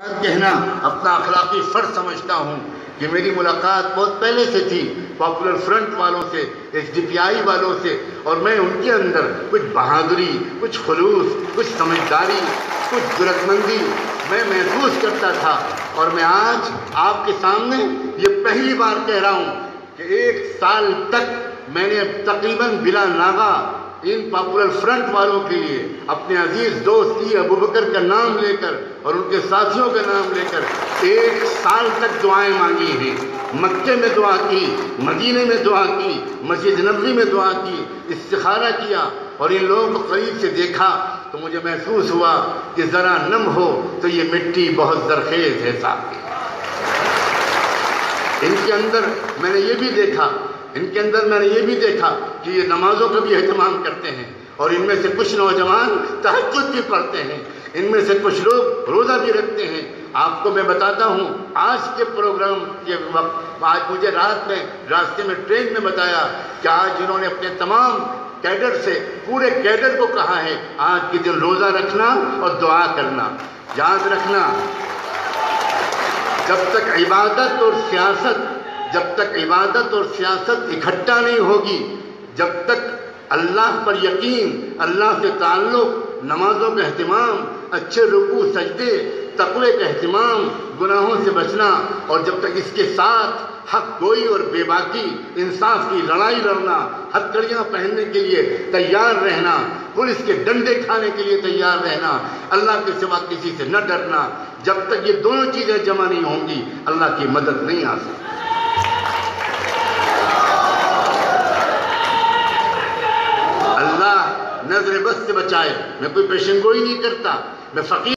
کہنا اپنا اخلاقی فرض سمجھتا ہوں کہ میری ملاقات بہت پہلے سے تھی پاپولر فرنٹ والوں سے، ایس ڈی پی آئی والوں سے، اور میں ان کے اندر کچھ بہادری، کچھ خلوص، کچھ سمجھداری، کچھ جرأت میں محسوس کرتا تھا۔ اور میں آج آپ کے سامنے یہ پہلی بار کہہ رہا ہوں کہ 1 سال تک میں نے تقریباً بلا ناغہ ان پاپولر فرنٹ والوں کے لیے اپنے عزیز دوست ابو بکر کا نام لے کر اور ان کے ساتھیوں کا نام لے کر 1 سال تک دعائیں مانگی ہیں۔ مکے میں دعا کی، مدینے میں دعا کی، مسجد نبوی میں دعا کی، استخارہ کیا، اور ان لوگوں کو قریب سے دیکھا تو مجھے محسوس ہوا کہ ذرا نم ہو تو یہ مٹی بہت زرخیز ہے صاحب۔ ان کے اندر میں نے یہ بھی دیکھا کہ یہ نمازوں کا بھی اہتمام کرتے ہیں، اور ان میں سے کچھ نوجوان تہجد بھی پڑھتے ہیں، ان میں سے کچھ لوگ روزہ بھی رکھتے ہیں۔ آپ کو میں بتاتا ہوں، آج کے پروگرام کے وقت آج مجھے رات میں راستے میں ٹرین میں بتایا کہ آج انہوں نے اپنے تمام کیڈر سے پورے کیڈر کو کہا ہے آج کے دن روزہ رکھنا اور دعا کرنا۔ یاد رکھنا، جب تک عبادت اور سیاست اکٹھا نہیں ہوگی، جب تک اللہ پر یقین، اللہ سے تعلق، نمازوں کا اہتمام، اچھے رکوع سجدے، تقوی کا اہتمام، گناہوں سے بچنا، اور جب تک اس کے ساتھ حق گوئی اور بے باکی، انصاف کی لڑائی لڑنا، ہتھکڑیاں پہننے کے لیے تیار رہنا، پولیس کے ڈنڈے کھانے کے لیے تیار رہنا، اللہ کے سوا کسی سے نہ ڈرنا، جب تک یہ دونوں چیزیں جمع نہیں ہوں گی اللہ کی مدد نہیں آ سکتی۔ اللہ نظر بد سے بچائے۔ میں کوئی پیشن گوئی نہیں کرتا، میں فقیر